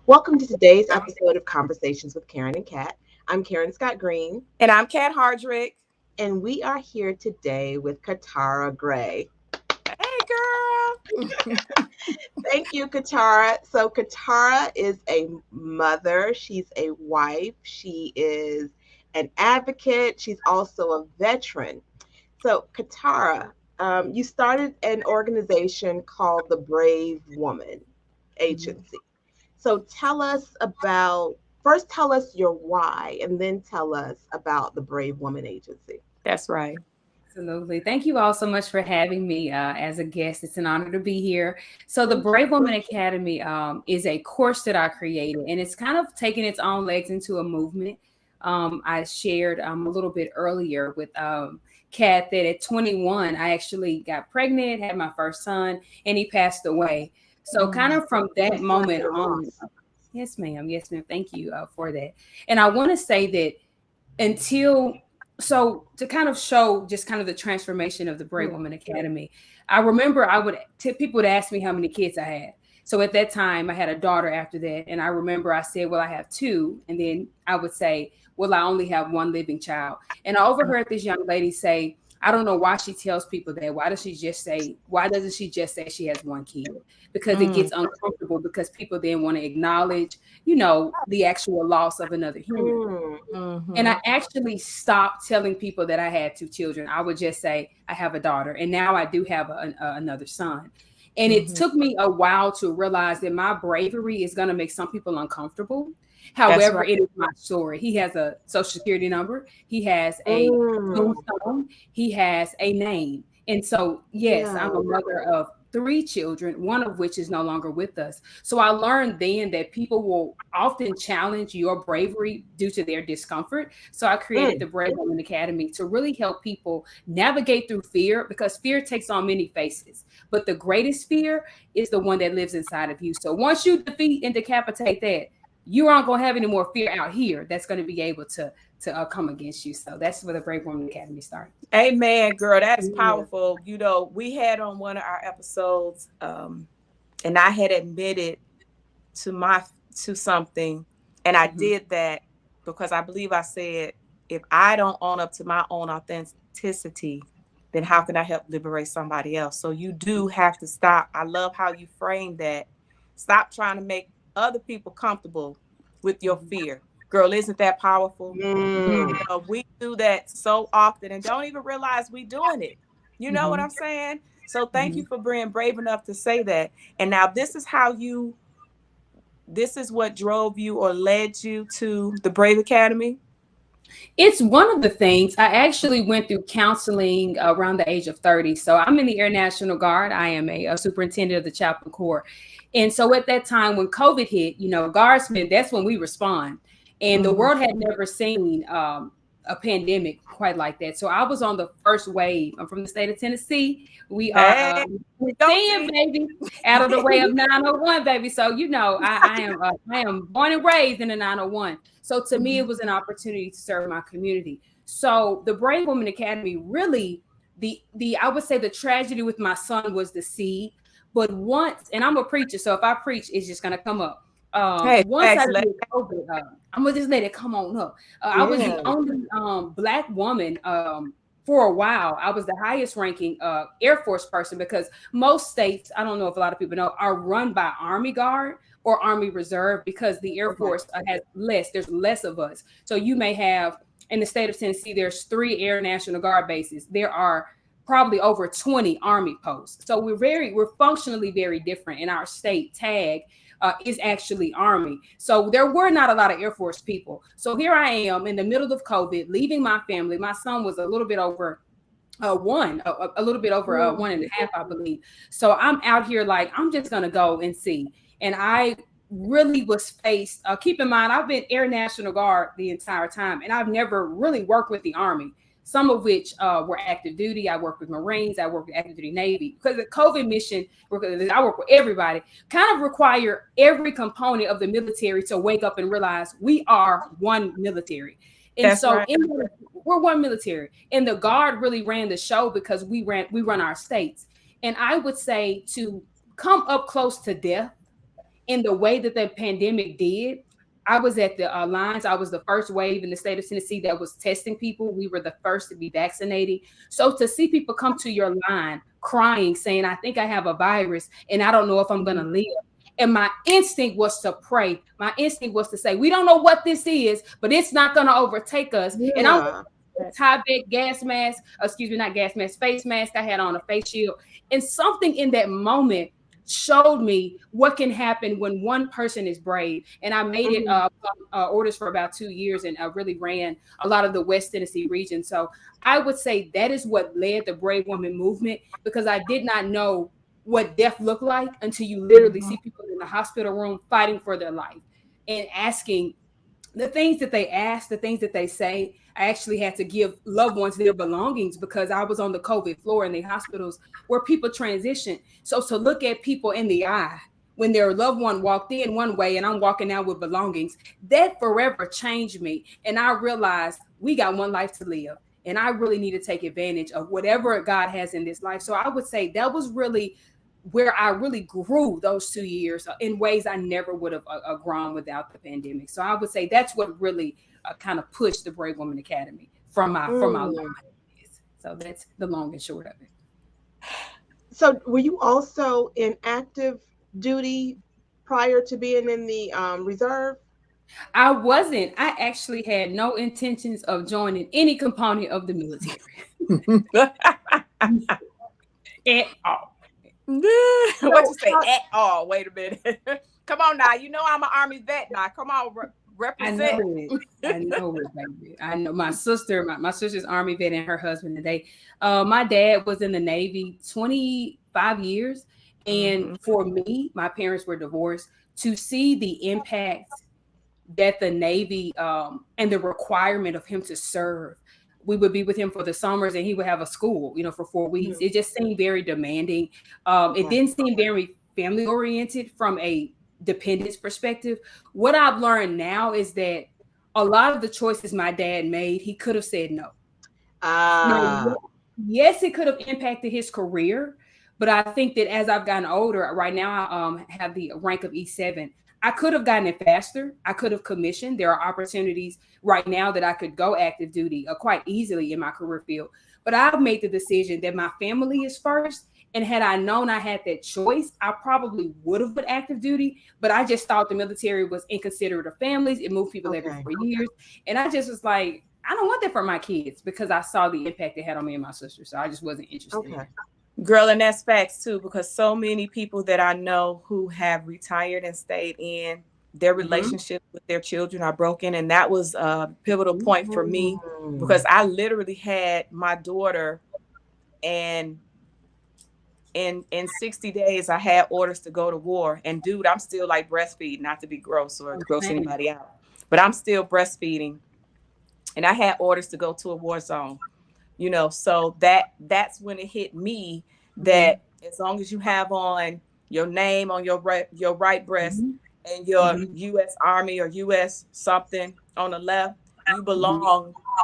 Welcome to today's episode of Conversations with Karen and Kat. I'm Karen Scott Green, And I'm Kat Hardrick. and we are here today with Ketara Gray. Hey, girl. Thank you, Ketara. So, Ketara is a mother, she's a wife, she is an advocate, she's also a veteran. So, Ketara, you started an organization called the Brave Woman Agency. So tell us your why, and then tell us about the Brave Woman Agency. That's right. Absolutely. Thank you all so much for having me as a guest. It's an honor to be here. So, the Brave Woman Academy is a course that I created, and it's kind of taking its own legs into a movement. I shared a little bit earlier with Kat that at 21, I actually got pregnant, had my first son, and he passed away. So, kind of from that moment on, yes, ma'am. Yes, ma'am. Thank you for that. And I want to say that until so to kind of show just kind of the transformation of the Brave Woman Academy, I remember people would ask me how many kids I had. So at that time I had a daughter after that, and I remember I said, well, I have two, and then I would say, well, I only have one living child. And I overheard this young lady say, I don't know why she tells people that. Why doesn't she just say she has one kid? Because it gets uncomfortable, because people then want to acknowledge, the actual loss of another human. And I actually stopped telling people that I had two children. I would just say I have a daughter, and now I do have another son. And it took me a while to realize that my bravery is going to make some people uncomfortable. However, It is my story. He has a social security number. He has a tombstone. He has a name. And so, yes, I'm a mother of three children, one of which is no longer with us. So I learned then that people will often challenge your bravery due to their discomfort. So I created the Brave Woman Academy to really help people navigate through fear, because fear takes on many faces. But the greatest fear is the one that lives inside of you. So once you defeat and decapitate that, you aren't going to have any more fear out here that's going to be able to come against you. So that's where the Brave Woman Academy started. Amen, girl. That is powerful. We had on one of our episodes, and I had admitted to something, and I did that because I believe I said, if I don't own up to my own authenticity, then how can I help liberate somebody else? So you do have to stop. I love how you framed that. Stop trying to make other people comfortable with your fear. Girl, isn't that powerful? We do that so often and don't even realize we doing it. You know what I'm saying? So thank you for being brave enough to say that. And now this is what drove you or led you to the Brave Academy? It's one of the things. I actually went through counseling around the age of 30. So I'm in the Air National Guard. I am a superintendent of the Chaplain Corps. And so at that time when COVID hit, guardsmen, that's when we respond. And the world had never seen a pandemic quite like that. So I was on the first wave. I'm from the state of Tennessee. We are baby, out of the way of 901, baby. So I am born and raised in the 901. So to me, it was an opportunity to serve my community. So the Brave Woman Academy, really, I would say the tragedy with my son was the seed. But once, and I'm a preacher, so if I preach, it's just gonna come up. Once I did COVID, I'm gonna just let it come on up. I was the only Black woman for a while. I was the highest ranking Air Force person, because most states, I don't know if a lot of people know, are run by Army Guard or Army Reserve, because the Air Force there's less of us. So you may have, in the state of Tennessee, there's 3 Air National Guard bases. There are probably over 20 Army posts. So we're functionally very different. In our state, TAG is actually Army. So there were not a lot of Air Force people. So here I am in the middle of COVID, leaving my family. My son was a little bit over a little bit over 1.5, I believe. So I'm out here like, I'm just going to go and see. And I really was faced, keep in mind, I've been Air National Guard the entire time, and I've never really worked with the Army. Some of which were active duty. I work with Marines. I work with active duty Navy. Because the COVID mission, I work with everybody, kind of require every component of the military to wake up and realize we are one military. And that's so right. We're one military. And the Guard really ran the show, because we run our states. And I would say, to come up close to death in the way that the pandemic did. I was at the lines. I was the first wave in the state of Tennessee that was testing people. We were the first to be vaccinated. So to see people come to your line crying, saying, I think I have a virus and I don't know if I'm going to live. And my instinct was to pray. My instinct was to say, we don't know what this is, but it's not going to overtake us. Yeah. And I'm tie back gas mask, not gas mask, face mask. I had on a face shield. And something in that moment showed me what can happen when one person is brave. And I made it orders for about 2 years, and I really ran a lot of the West Tennessee region. So I would say that is what led the Brave Woman movement, because I did not know what death looked like until you literally see people in the hospital room fighting for their life and asking the things that they ask, the things that they say. I actually had to give loved ones their belongings because I was on the COVID floor in the hospitals where people transition. So to look at people in the eye when their loved one walked in one way and I'm walking out with belongings, that forever changed me. And I realized we got one life to live. And I really need to take advantage of whatever God has in this life. So I would say that was really where I really grew those 2 years in ways I never would have grown without the pandemic. So I would say that's what really kind of pushed the Brave Woman Academy from my life. So that's the long and short of it. So were you also in active duty prior to being in the reserve? I wasn't. I actually had no intentions of joining any component of the military at all. What you say? At all? Wait a minute. Come on now. You know I'm an Army vet now. Come on, represent. I know it, baby. I know my sister's Army vet and her husband today. My dad was in the Navy 25 years. And for me, my parents were divorced. To see the impact that the Navy and the requirement of him to serve, we would be with him for the summers and he would have a school, for 4 weeks. It just seemed very demanding. It didn't seem very family oriented from a dependence perspective. What I've learned now is that a lot of the choices my dad made, he could have said no. Yes, it could have impacted his career, but I think that as I've gotten older, right now I have the rank of E7. I could have gotten it faster. I could have commissioned. There are opportunities right now that I could go active duty quite easily in my career field. But I've made the decision that my family is first. And had I known I had that choice, I probably would have been active duty. But I just thought the military was inconsiderate of families. It moved people every 4 years. And I just was like, I don't want that for my kids because I saw the impact it had on me and my sister. So I just wasn't interested in it. Girl, and that's facts too, because so many people that I know who have retired and stayed in, their relationships with their children are broken. And that was a pivotal point for me because I literally had my daughter, and in 60 days, I had orders to go to war. And dude, I'm still like breastfeeding, not to be gross or gross anybody out, but I'm still breastfeeding. And I had orders to go to a war zone. So that's when it hit me that as long as you have on your name on your right breast and your U.S. Army or U.S. something on the left,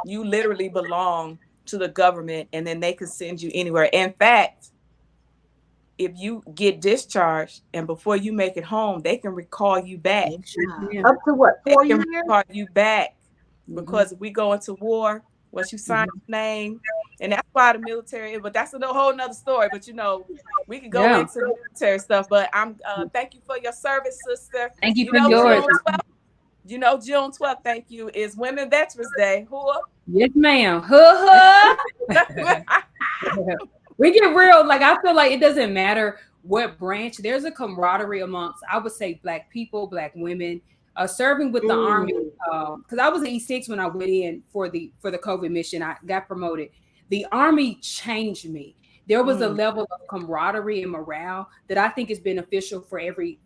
you literally belong to the government, and then they can send you anywhere. In fact, if you get discharged and before you make it home, they can recall you back. Up to what, 4 years? They can recall you back because if we go into war, once you sign your name, and that's why the military, but that's a whole nother story. But we could go into the military stuff. But I'm thank you for your service, sister. Thank you for yours. June 12th, thank you, is Women Veterans Day. Yes, ma'am. We get real. Like, I feel like it doesn't matter what branch. There's a camaraderie amongst, I would say, Black people, Black women. Serving with the Army, because I was an E6 when I went in for the COVID mission. I got promoted. The Army changed me. There was a level of camaraderie and morale that I think is beneficial for every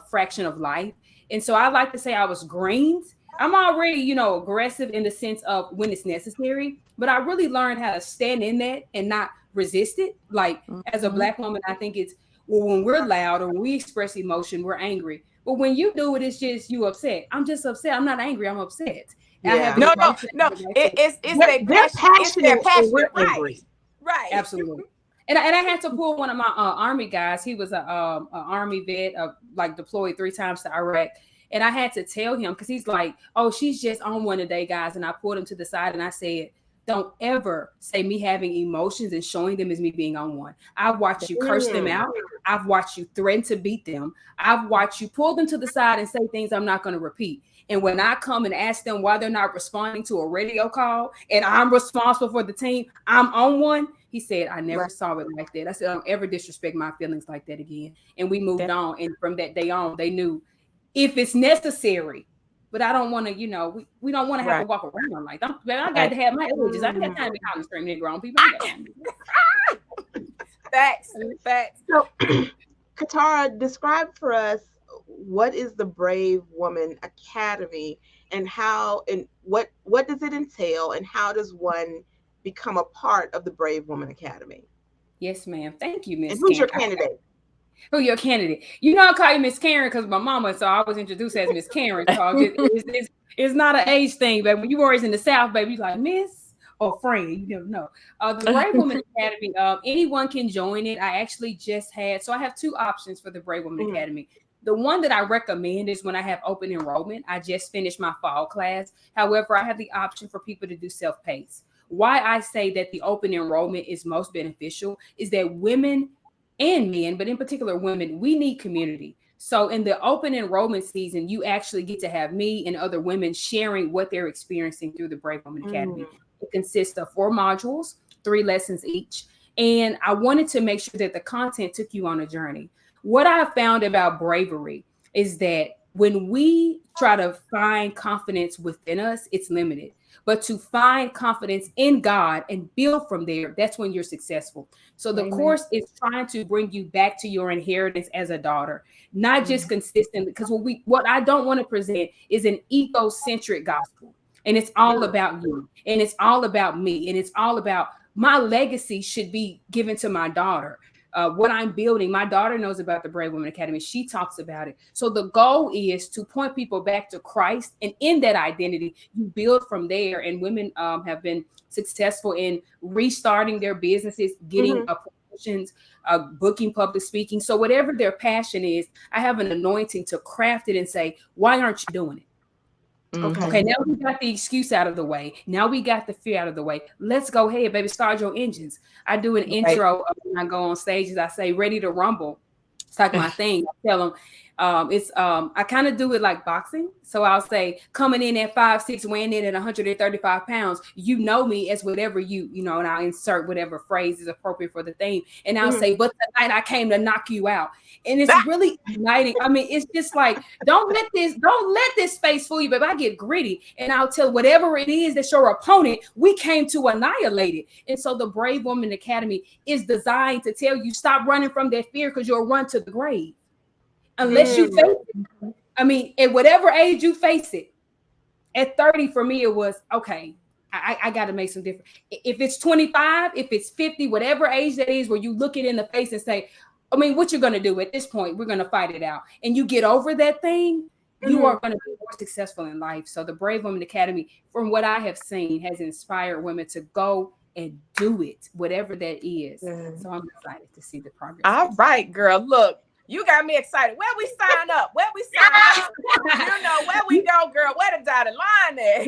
fraction of life. And so I like to say I was green. I'm already, aggressive in the sense of when it's necessary, but I really learned how to stand in that and not resist it. Like as a Black woman, I think it's, when we're loud or when we express emotion, we're angry. But when you do it, it's just you upset. I'm just upset. I'm not angry. I'm upset. Yeah. No. It's their passion. It's their passion. Right. Absolutely. And I had to pull one of my army guys. He was a army vet, like deployed 3 times to Iraq. And I had to tell him because he's like, "Oh, she's just on one today, guys." And I pulled him to the side and I said, "Don't ever say me having emotions and showing them as me being on one. I've watched you curse them Mm. out. I've watched you threaten to beat them. I've watched you pull them to the side and say things I'm not going to repeat. And when I come and ask them why they're not responding to a radio call and I'm responsible for the team, I'm on one." He said, "I never Right. saw it like that." I said, "Don't ever disrespect my feelings like that again." And we moved That, on. And from that day on, they knew if it's necessary, but I don't want to, we don't want to have to right, walk around like, I got right. to have my edges. I ain't got Mm. time to be hollering screaming at grown people. I ain't got time to do Facts, facts. So, Katara, describe for us what is the Brave Woman Academy and what does it entail and how does one become a part of the Brave Woman Academy? Yes, ma'am. Thank you, And Miss who's your Karen. candidate? Who your candidate? I call you Miss Karen because my mama, so I was introduced as Miss Karen. So it's not an age thing, but when you were raised in the South, baby, you like Miss or friend, you never know. The Brave Woman Academy, anyone can join it. I actually just had, so I have 2 options for the Brave Woman Mhm. Academy. The one that I recommend is when I have open enrollment. I just finished my fall class. However, I have the option for people to do self-paced. Why I say that the open enrollment is most beneficial is that women and men, but in particular women, we need community. So in the open enrollment season, you actually get to have me and other women sharing what they're experiencing through the Brave Women Academy. Mm. It consists of 4 modules, 3 lessons each. And I wanted to make sure that the content took you on a journey. What I found about bravery is that when we try to find confidence within us, it's limited. But to find confidence in God and build from there, that's when you're successful. So the Amen. course is trying to bring you back to your inheritance as a daughter, not just Mm. consistent. Because what I don't want to present is an egocentric gospel, and it's all Mm. about you, and it's all about me, and it's all about my legacy should be given to my daughter. What I'm building, my daughter knows about the Brave Women Academy. She talks about it. So the goal is to point people back to Christ, and in that identity, you build from there. And women have been successful in restarting their businesses, getting Mhm. promotions, booking, public speaking. So whatever their passion is, I have an anointing to craft it and say, why aren't you doing it? Okay. Okay, Mm-hmm. now we got the excuse out of the way. Now we got the fear out of the way. Let's go ahead, baby. Start your engines. I do an Right. intro when I go on stages. I say, "Ready to rumble." It's like my thing. I tell them, I kind of do it like boxing. So I'll say, coming in at 5'6", weighing in at 135 pounds. You know me as whatever and I'll insert whatever phrase is appropriate for the theme. And I'll Mhm. say, "But tonight I came to knock you out." And it's Ah, really igniting. I mean, it's just like, don't let this face fool you, baby. I get gritty and I'll tell whatever it is that's your opponent, we came to annihilate it. And so the Brave Woman Academy is designed to tell you, stop running from that fear because you'll run to the grave. Unless you Mm. face it. I mean, at whatever age you face it, at 30 for me, it was okay. I got to make some difference. If it's 25, if it's 50, whatever age that is, where you look it in the face and say, I mean, what you're going to do at this point, we're going to fight it out. And you get over that thing, you are Mhm. going to be more successful in life. So the Brave Women Academy, from what I have seen, has inspired women to go and do it, whatever that is. Mm. So I'm excited to see the progress. all right, girl. Look, you got me excited. Where we sign up? Where we sign up? Where we go, girl. Where the dotted line there?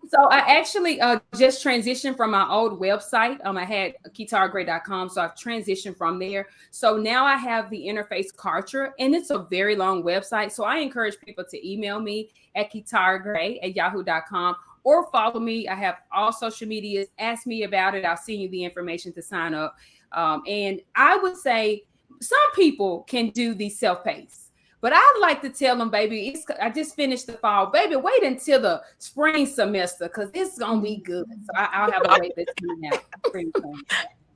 So I actually just transitioned from my old website. I had ketaragray.com. So I've transitioned from there. So now I have the interface Kartra, and it's a very long website. So I encourage people to email me at ketaragray@yahoo.com or follow me. I have all social medias. Ask me about it. I'll send you the information to sign up. And I would say some people can do the self-paced. But I'd like to tell them, baby, I just finished the fall. Baby, wait until the spring semester because it's going to be good. So I'll have a wait list coming out pretty soon.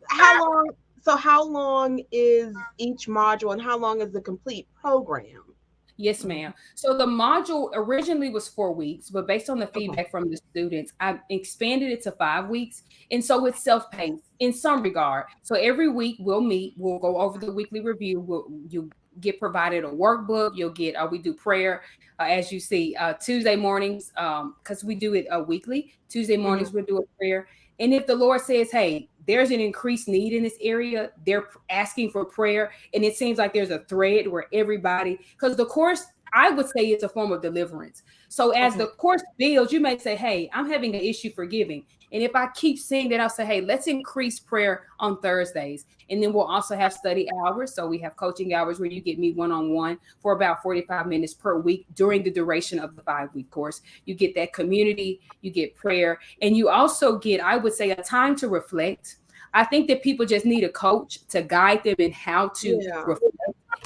How long? So how long is each module, and how long is the complete program? Yes, ma'am. So the module originally was 4 weeks, but based on the Okay. feedback from the students, I expanded it to 5 weeks. And so it's self-paced in some regard. So every week we'll meet, we'll go over the weekly review. You get provided a workbook. You'll get, we do prayer, as you see, Tuesday mornings, because we do it weekly. Tuesday Mhm. mornings we'll do a prayer. And if the Lord says, hey, there's an increased need in this area. They're asking for prayer. And it seems like there's a thread where everybody, because the course, I would say it's a form of deliverance. So as the course builds, you may say, hey, I'm having an issue forgiving. And if I keep seeing that, I'll say, hey, let's increase prayer on Thursdays. And then we'll also have study hours. So we have coaching hours where you get me one-on-one for about 45 minutes per week during the duration of the 5-week course. You get that community, you get prayer, and you also get, I would say, a time to reflect. I think that people just need a coach to guide them in how to reflect.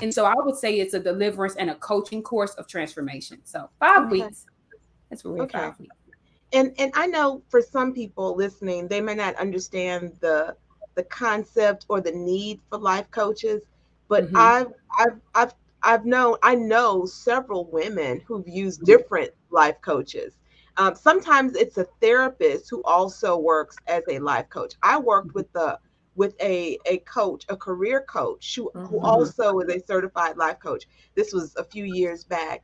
And so I would say it's a deliverance and a coaching course of transformation. So 5 weeks. That's what we're 5 weeks. And I know for some people listening, they may not understand the concept or the need for life coaches, but I know several women who've used different life coaches. Sometimes it's a therapist who also works as a life coach. I worked with a coach, a career coach who also is a certified life coach. This was a few years back,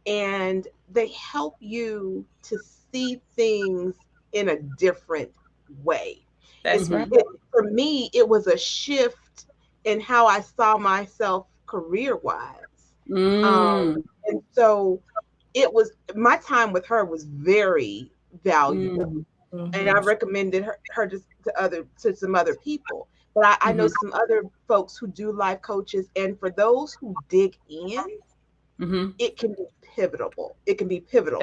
and they help you to see things in a different way. That's right. For me, it was a shift in how I saw myself career-wise. And so it was, my time with her was very valuable. And I recommended her to some other people. But I know some other folks who do life coaches, and for those who dig in, it can be pivotal. It can be pivotal.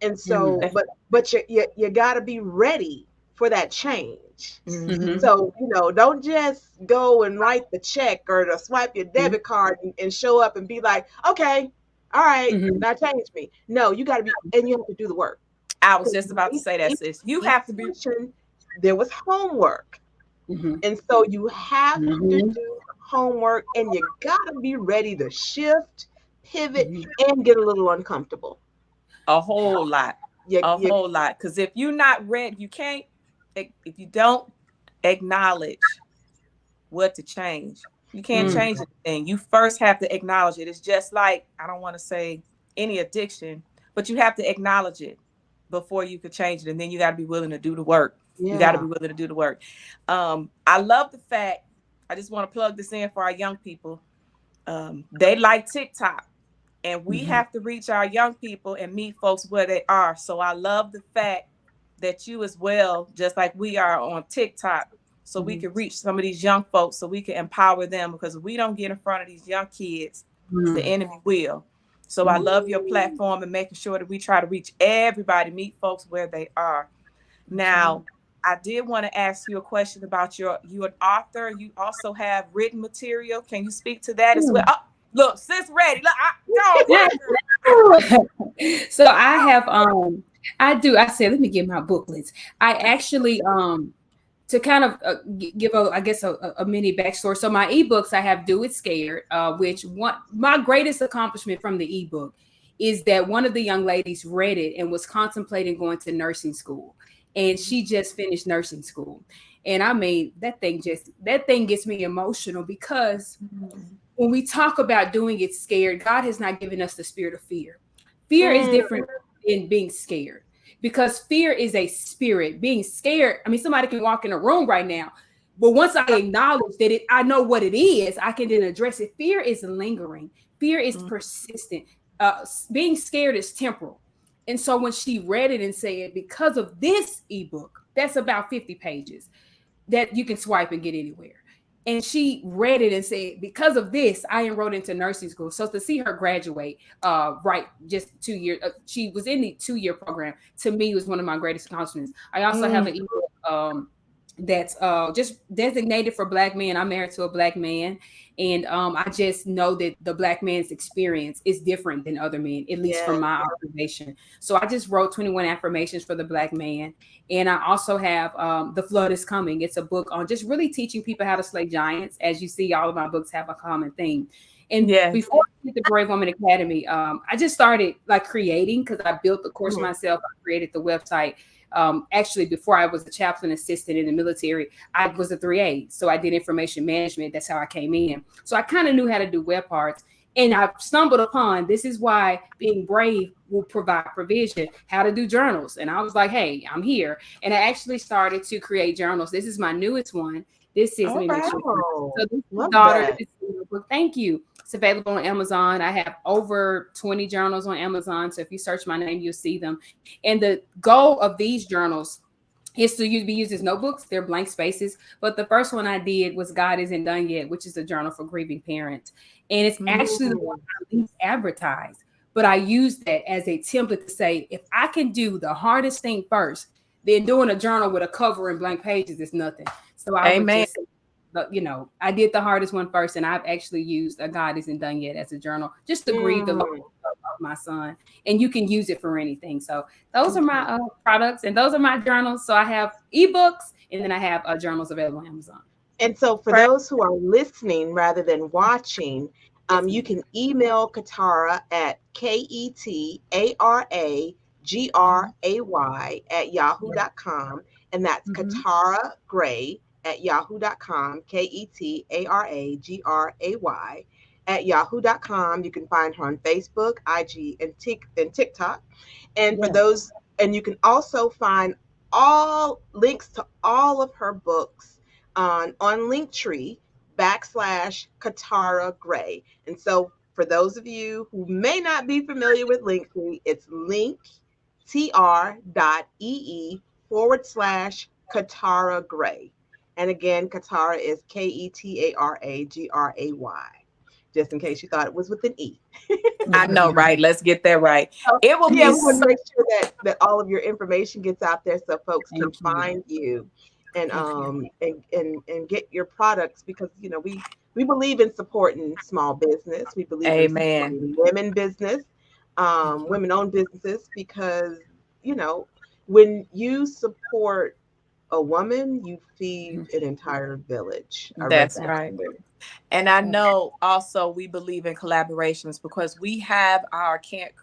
And so, but you got to be ready for that change. So, don't just go and write the check or to swipe your debit card and show up and be like, okay, all right, that changed me. No, you got to be, and you have to do the work. I was just about to say that, sis. You have to be. There was homework. And so you have to do homework, and you got to be ready to shift, pivot, and get a little uncomfortable. A whole lot. Whole lot. Because if you're not ready, you can't, if you don't acknowledge what to change, you can't change anything. You first have to acknowledge it. It's just like, I don't want to say any addiction, but you have to acknowledge it before you could change it. And then you got to be willing to do the work. You got to be willing to do the work. I love the fact, I just want to plug this in for our young people. They like TikTok. And we have to reach our young people and meet folks where they are. So I love the fact that you as well, just like we are on TikTok, so we can reach some of these young folks, so we can empower them, because if we don't get in front of these young kids, the enemy will. So I love your platform and making sure that we try to reach everybody, meet folks where they are. Now, I did want to ask you a question about you're an author. You also have written material. Can you speak to that as well? Oh, look, sis ready. Look, So I have I said, let me get my booklets. I actually to kind of give a mini backstory. So my ebooks, I have Do It Scared, which my greatest accomplishment from the ebook is that one of the young ladies read it and was contemplating going to nursing school. And she just finished nursing school. And I mean, that thing gets me emotional, because when we talk about doing it scared, God has not given us the spirit of fear. Fear is different than being scared, because fear is a spirit. Being scared, I mean, somebody can walk in a room right now, but once I acknowledge that I know what it is, I can then address it. Fear is lingering. Fear is persistent. Being scared is temporal. And so when she read it and said, because of this ebook, that's about 50 pages that you can swipe and get anywhere. And she read it and said, because of this, I enrolled into nursing school. So to see her graduate, just 2 years, she was in the 2-year program. To me, was one of my greatest accomplishments. I also have an ebook that's just designated for Black men. I'm married to a Black man. And I just know that the Black man's experience is different than other men, at least from my observation. So I just wrote 21 affirmations for the Black man. And I also have The Flood is Coming. It's a book on just really teaching people how to slay giants. As you see, all of my books have a common theme. And before I did the Brave Woman Academy, I just started creating, because I built the course myself. I created the website. Actually, before I was a chaplain assistant in the military, I was a 3A. So I did information management. That's how I came in. So I kind of knew how to do web parts. And I've stumbled upon, this is why being brave will provide provision, how to do journals. And I was like, hey, I'm here. And I actually started to create journals. This is my newest one. This is, let All me make right. sure. Oh, So this is love daughter, that. this is book. Thank you. It's available on Amazon. I have over 20 journals on Amazon. So if you search my name, you'll see them. And the goal of these journals is to be used as notebooks. They're blank spaces. But the first one I did was God Isn't Done Yet, which is a journal for grieving parents. And it's actually the one Mm. I least advertised. But I use that as a template to say, if I can do the hardest thing first, then doing a journal with a cover and blank pages is nothing. So I would Amen. just, I did the hardest one first, and I've actually used a God Isn't Done Yet as a journal just to grieve the loss Mm. of my son. And you can use it for anything. So those are Okay. my products, and those are my journals. So I have ebooks, and then I have journals available on Amazon. And so, for Right. those who are listening rather than watching, Yes, you ma'am. can email Ketara at KETARAGRAY at yahoo.com. And that's Mm-hmm. Ketara Gray at yahoo.com, KETARAGRAY at yahoo.com. You can find her on Facebook, IG, and TikTok. And for Yeah. those, and you can also find all links to all of her books on Linktree /Ketara Gray. And so for those of you who may not be familiar with Linktree, it's linktr.ee /Ketara Gray. And again, Ketara is KETARAGRAY, just in case you thought it was with an E. I know, right? Let's get that right. So, It will yeah, be we want so. to make sure that all of your information gets out there so folks can Thank you. find you and Thank you. get your products, because we believe in supporting small business. We believe in Amen. supporting women business, Thank you. women owned businesses, because you know when you support a woman, you feed Mhm. an entire village. I read That's that right. somewhere. And I Yeah. know also we believe in collaborations because we have our Karen the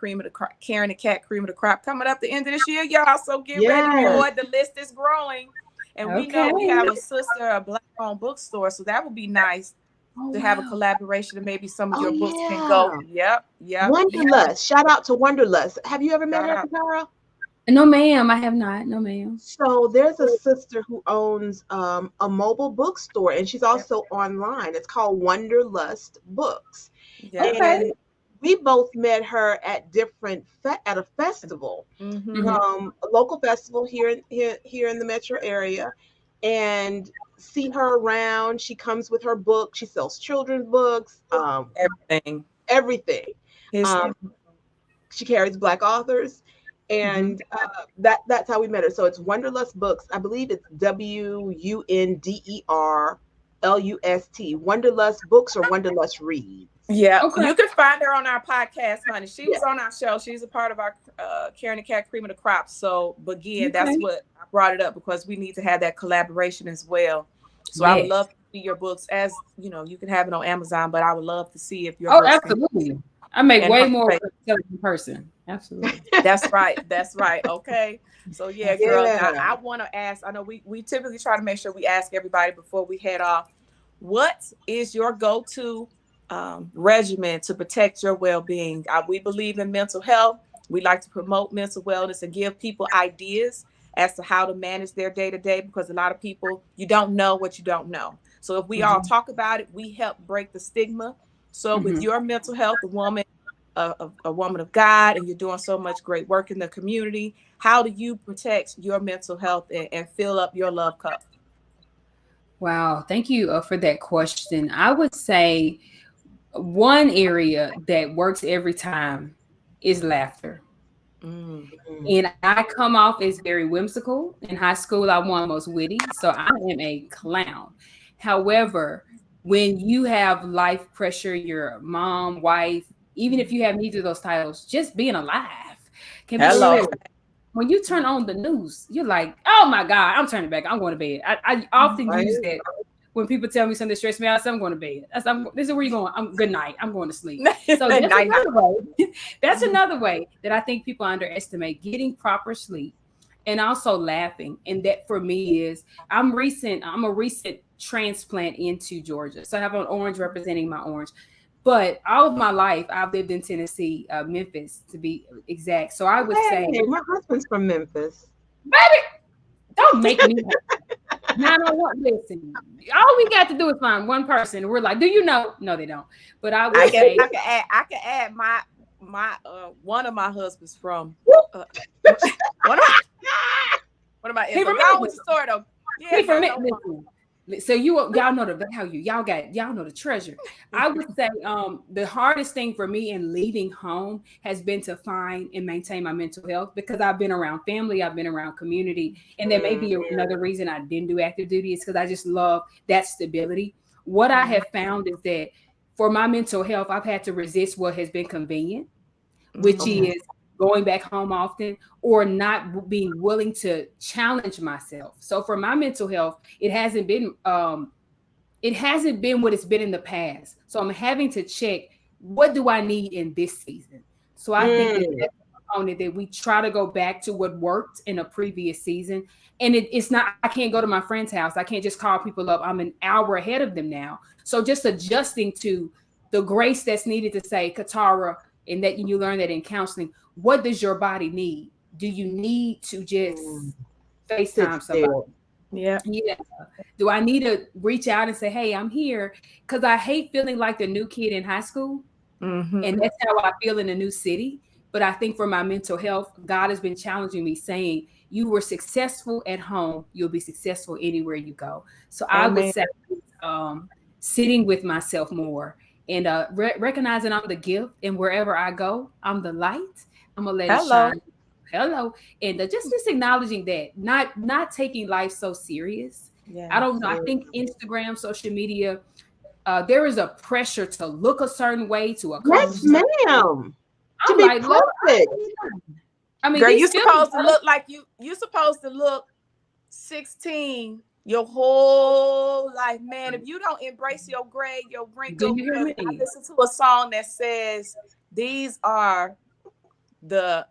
Cat Cream of the Crop coming up the end of this year, y'all. So get ready Yes. for it. The list is growing. And we know Okay. we have a sister, a black owned bookstore. So that would be nice Oh to have a wow. collaboration and maybe some of Oh your books can go. yeah. Yep, yep, yep. Wanderlust. Shout out to Wanderlust. Have you ever met Shout her, out. Katara? No, ma'am. I have not. No, ma'am. So there's a sister who owns a mobile bookstore, and she's Yep, also online. It's called Wanderlust Books, yep. Okay. and we both met her at at a festival, Mm-hmm. Mm-hmm. a local festival here in the metro area, and see her around. She comes with her book. She sells children's books, Everything. everything. His Um, she carries Black authors, Mm-hmm. and that's how we met her. So it's Wonderlust Books. I believe it's WUNDERLUST. Wonderlust Books or Wonderlust Reads. Yeah, Okay. you can find her on our podcast, honey. She Yeah. was on our show. She's a part of our Karen the Cat Cream of the Crop. So, but again, that's Okay. what I brought it up because we need to have that collaboration as well. So, I would Yes. love to see your books. As you know, you can have it on Amazon, but I would love to see if your Oh, books can absolutely. I make in way her more face. in person. Absolutely. That's right. That's right. Okay. So yeah, girl. Absolutely. Now Yeah. I want to ask. I know we typically try to make sure we ask everybody before we head off. What is your go-to regimen to protect your well-being? We believe in mental health. We like to promote mental wellness and give people ideas as to how to manage their day-to-day because a lot of people you don't know what you don't know. So if we all Mm-hmm. talk about it, we help break the stigma. So with Mm-hmm. your mental health, a woman of God, and you're doing so much great work in the community. How do you protect your mental health and fill up your love cup? Wow. Thank you for that question. I would say one area that works every time is laughter. Mm, Mm. And I come off as very whimsical. In high school, I won most witty. So I am a clown. However, when you have life pressure, your mom, wife, even if you have neither of those titles, just being alive can be hello. stressful. When you turn on the news, you're like, oh my God, I'm turning back. I'm going to bed. I often Right. use that when people tell me something that stresses me out. I say, I'm going to bed. This is where you going. Good night. I'm going to sleep. So that's Night night. another way. That's another way that I think people underestimate getting proper sleep and also laughing. And that for me is I'm a recent transplant into Georgia. So I have an orange representing my orange. But all of my life, I've lived in Tennessee, Memphis to be exact. So I would say, Hey, my husband's from Memphis. baby, don't make me. Now, I want listen. All we got to do is find one person. We're like, do you know? No, they don't. But I would say, I can add my one of my husbands from one of my he from that was sort of he from listen. So y'all know the value. Y'all know the treasure. I would say the hardest thing for me in leaving home has been to find and maintain my mental health, because I've been around family, I've been around community, and there may be another reason I didn't do active duty is because I just love that stability. What I have found is that for my mental health, I've had to resist what has been convenient, which is going back home often or not being willing to challenge myself. So for my mental health, it hasn't been what it's been in the past. So I'm having to check, what do I need in this season? So I think that that's a component that we try to go back to what worked in a previous season. And it's not, I can't go to my friend's house. I can't just call people up. I'm an hour ahead of them now. So just adjusting to the grace that's needed to say, Ketara, and that you learn that in counseling, what does your body need? Do you need to just FaceTime somebody? Yeah. Do I need to reach out and say, hey, I'm here? Because I hate feeling like the new kid in high school. And that's how I feel in a new city. But I think for my mental health, God has been challenging me, saying, you were successful at home, you'll be successful anywhere you go. So I would say sitting with myself more and recognizing I'm the gift, and wherever I go, I'm the light. I'm gonna let it shine. Hello. And just acknowledging that, not taking life so serious. I don't know. I think Instagram, social media, there is a pressure to look a certain way, to accomplish. Yes, ma'am. I'm like, perfect. I mean, girl, you supposed to look like you supposed to look 16 your whole life, man. If you don't embrace your gray, your wrinkle, I listen to a song that says, these are the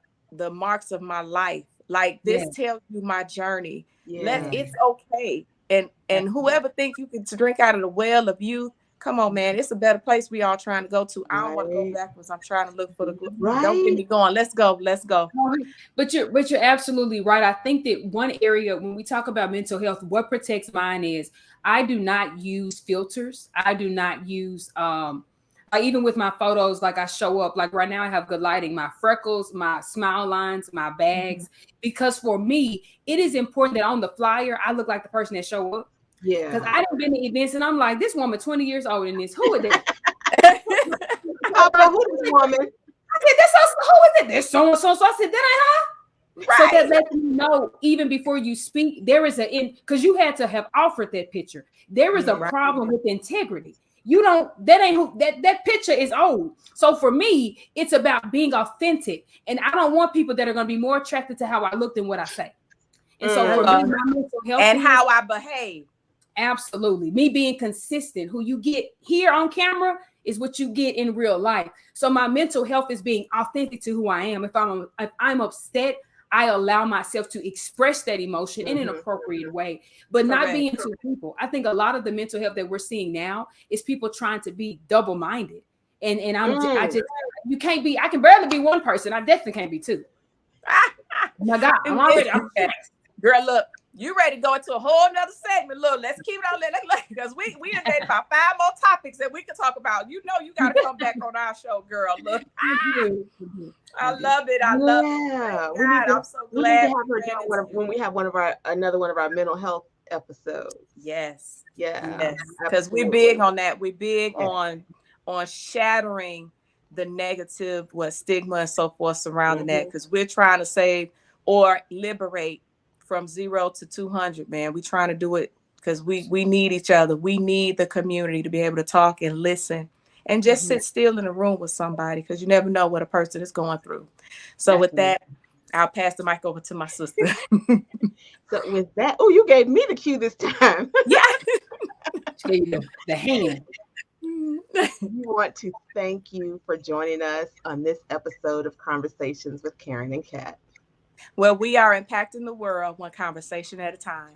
marks of my life. Like this tells you my journey. It's okay. And whoever think you can drink out of the well of youth, come on, man. It's a better place we all trying to go to. I don't want to go backwards. I'm trying to look for the Don't get me going. Let's go. But you're absolutely right. I think that one area when we talk about mental health, what protects mine is I do not use filters. I do not use even with my photos, like I show up, like right now I have good lighting, my freckles, my smile lines, my bags, because for me, it is important that on the flyer, I look like the person that show up. Yeah. Because I done been to events and I'm like, this woman 20 years older than this. Who is that? Papa, who is this woman? I said, who is it? There's so-and-so. So I said, that ain't her. Right. So that lets me know, even before you speak, there is because you had to have offered that picture. There is a problem with integrity. That picture is old. So for me, it's about being authentic. And I don't want people that are going to be more attracted to how I look than what I say. And so for me, my mental health and how I behave. Absolutely. Me being consistent. Who you get here on camera is what you get in real life. So my mental health is being authentic to who I am. If I'm upset, I allow myself to express that emotion in an appropriate way, but not being two people. I think a lot of the mental health that we're seeing now is people trying to be double-minded. And you can't be, I can barely be one person. I definitely can't be two. Oh my God, I'm girl, look, you ready to go into a whole nother segment. Look, let's keep it on there. Because we done made about 5 more topics that we can talk about. You know, you got to come back on our show, girl. Look, I love it. I love it. God, I'm so glad. We need to have her when we have another one of our mental health episodes. Yes. Yes. Because we're big on that. We're big on shattering the negative, stigma and so forth surrounding that. Because we're trying to save or liberate from 0 to 200, man. We trying to do it because we need each other. We need the community to be able to talk and listen and just sit still in a room with somebody, because you never know what a person is going through. So with that, I'll pass the mic over to my sister. So with that, you gave me the cue this time. Yeah. The hand. We want to thank you for joining us on this episode of Conversations with Karen and Kat. Well, we are impacting the world one conversation at a time.